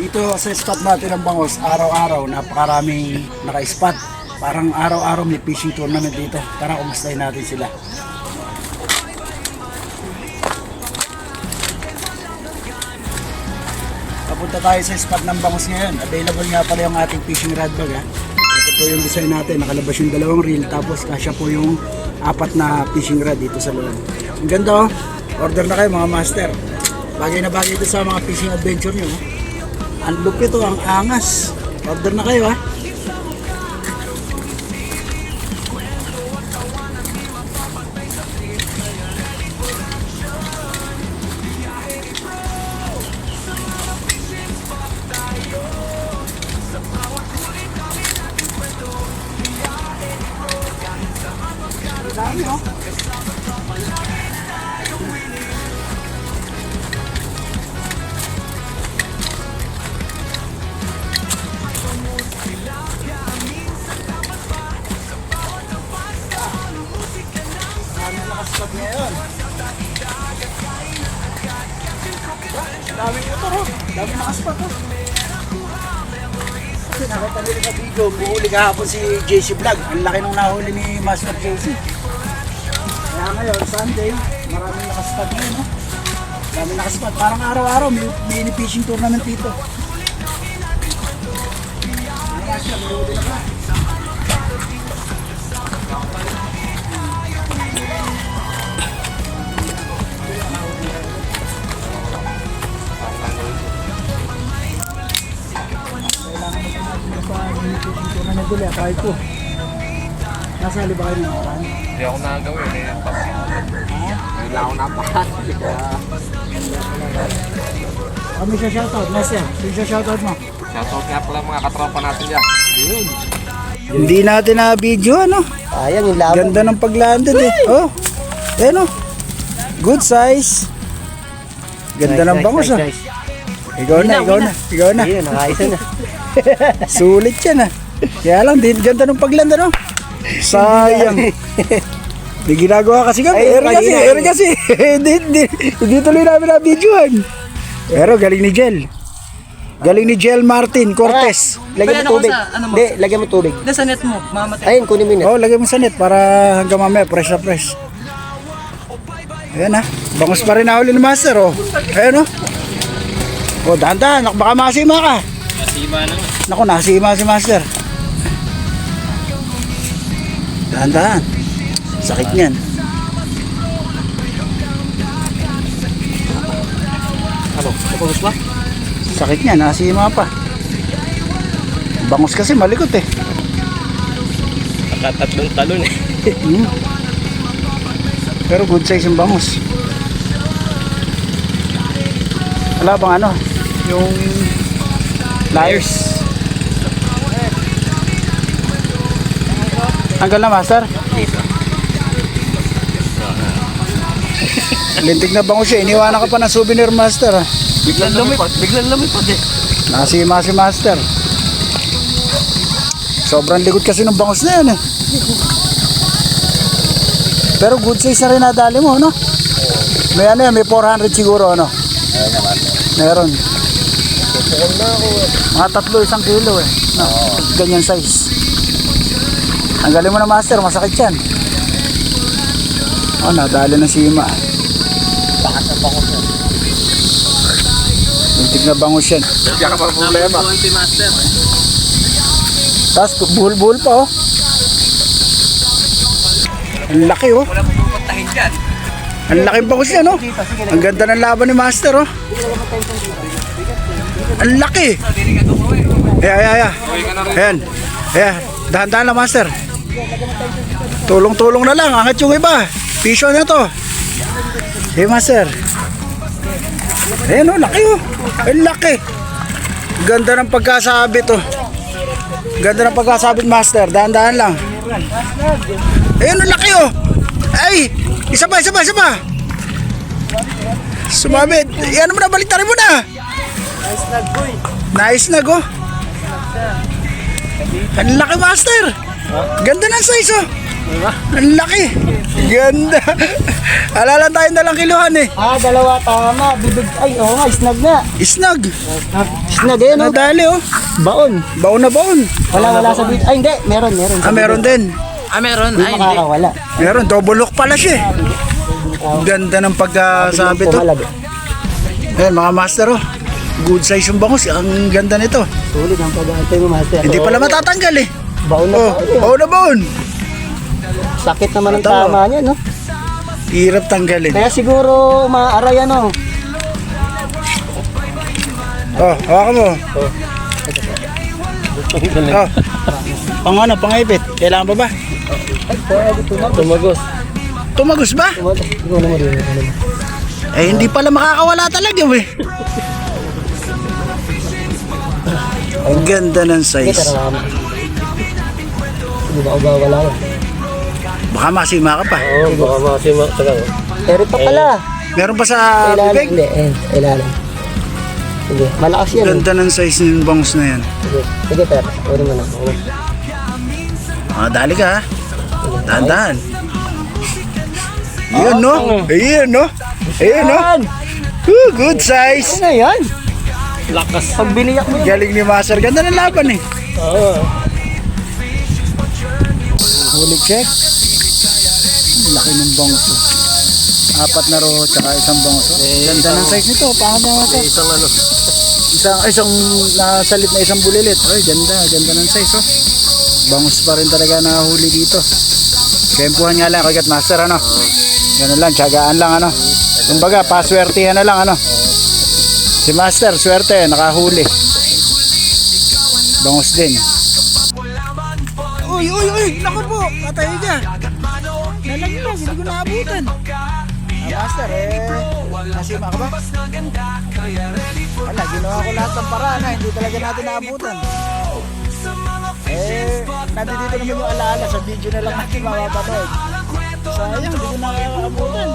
Dito sa spot natin ng Bangos, araw-araw napakaraming naka-spot. Parang araw-araw may fishing tournament dito. Tara, kumustahin natin sila. Papunta tayo sa spot ng Bangos ngayon. Available nga pala yung ating fishing rod bag. Ha? Ito po yung design natin. Nakalabas yung dalawang reel. Tapos kasya po yung apat na fishing rod dito sa loob. Ang ganda oh. Order na kayo mga master. Bagay na bagay ito sa mga fishing adventure nyo. Ang lupit ito, ang angas. Order na kayo ha. Dami oh. Nakasipag ngayon. Daming motor oh. Daming nakasipag oh. Kasi nakita nila sa video, buhuli kahapon si JC Vlog. Ang laki nung nahuli ni Master JC. Kaya ngayon, Sunday, maraming nakasipag ngayon oh. Daming nakasipag. Parang araw-araw may mini fishing tournament dito. Ano nga siya, may huli na ba? Na nagduli kahit po. Nasali ba kayo ng oran? Hindi ako nagawin eh. Hindi ako napakasali kaya... Kami siya shoutout, Master. Sino siya shoutout mo? Shoutout nga pala mga katropa natin dyan. Yun. Hindi natin na video ano? Ayan yung laban. Ganda ng paglanded eh. Oh. Ayan oh. Good size. Ganda ng bangus ah. Ikaw na, ikaw na, ikaw na. Ayun, nakaisa na. Sulit yan ah. Kaya lang, ganda ng paglanda no? Sayang. Di ginagawa kasi kami. Eri kasi. Hindi tuloy namin na videohan. Pero galing ni Jel. Galing ni Jel Martin Cortez. Lagyan mo tubig. Hindi, lagyan mo tubig. Sa net mo, mamatay. Ayun, kunin mo yun. Oh, lagyan mo sa net para hanggang mamaya fresh na fresh. Ayan ah. Bangus pa rin na huli ni Master oh. Ayan oh. Oh, dahan-dahan. Baka masima ka. Nasima na nga. Naku, nasima si Master. Dahan-dahan. Sakit niyan. Ano? Kapagos ba? Sakit niyan, nasima pa. Bangus kasi malikot eh. Nakatatlong talon eh. Hmm. Pero good size yung bangus. Wala bang ano? Yung pliers. Tanggal na Master? Lintik na bangus siya. Iniwanan ka pa ng souvenir Master ha. Biglang lumipad eh. Nasima si Master. Sobrang likod kasi ng bangus na yan eh. Pero good size na rin nadali mo no? May ano yan, may 400 siguro ano? Meron. Mga 3-1 kilo eh. No? Ganyan size. Ang galing mo na Master, masakit yan. Oh, nadali na sima. Bakas ang bangus yan. Lintik na bangus yan. Kaya ka parang problema. Tapos buhol-buhol pa oh. Ang laki oh. Wala mo pupuntahin dyan. Ang laking bangus yan oh. Ang ganda ng laban ni Master oh. Ang laki. Ayan. Ayan. Ayan. Dahan-dahan lang Master. Tulong-tulong na lang. Angat yung iba. Piso na to. Hey Master. Ayan oh. Laki oh. Ang laki. Ganda ng pagkasabit oh. Ganda ng pagkasabit Master. Dahan-dahan lang. Ayan ang laki oh. Ay. Isa pa. Sumabit. Yan mo na. Baliktarin mo na. Nice na go. Ang laki Master. Ganda ng size oh. Ang laki. Ganda. Alala tayo dalang kiluhan eh. Dalawa, tama. Bibig, ay, oo nga, snag na. Isnag. Snag, eh, no? Nadali oh. Baon. Baon na baon. Wala sa bid. Ay, hindi, meron. Meron din. Meron. Hindi makakawala. Meron, double look pala siya eh. Ganda ng pagkasabi to. Pumalag. Ayan mga master oh. Good size yung bangus. Ang ganda nito. Sulit ang pag-aantay mo, master. Hindi pala matatanggal eh. Baon na Oh, tayo. baon na baon. Sakit naman ang Ito. tama niya, no? Hirap tanggalin. Kaya siguro maaray, ano? Oh, hawakan mo. Oh. Pang ano, pangipit. Kailangan pa ba? Tumagos. Tumagos ba? Tumagos mo rin. Eh, hindi pala makakawala talaga eh. Ang ganda ng size. Hindi ba wala yan? Baka masima ka pa. Oo, baka masima. Pero pa pala. Meron pa sa Ilalim. bibig. Hindi, ilalim. Sige, malakas yan. Ganda ng size ng bangus na yan. Sige, pero. Pwede mo na. Dali ka ha. Dahan-dahan. Ayan no? Ayan no? Ayan no? Good size. Ano yan? Lakas. Pag biniyak mo yan. Galing ni Master. Ganda ng laban eh. Oo. Huli check. Ang laki ng bangus oh. 4 na roho tsaka isang bangus oh. Ganda ng size nito. Pangat na ito. Isang nasalit na isang bulilit. Ay, ganda ng size oh. Bangus pa rin talaga nahuli dito. Kempuhan nga lang kagat master ano. Ganun lang, tiyagaan lang ano. Kumbaga, paswertihan na lang ano. Si master, swerte, nakahuli. Bangus din. Uy, naku po, patay ka. Nalaglag, hindi ko naabutan. Master, nasima ka ba? Wala, ginawa ko lahat ng paraan, hindi talaga natin naabutan. Nandito naman yung alaala, sa video na lang natin mapapanood. Sayang, hindi ko naabutan.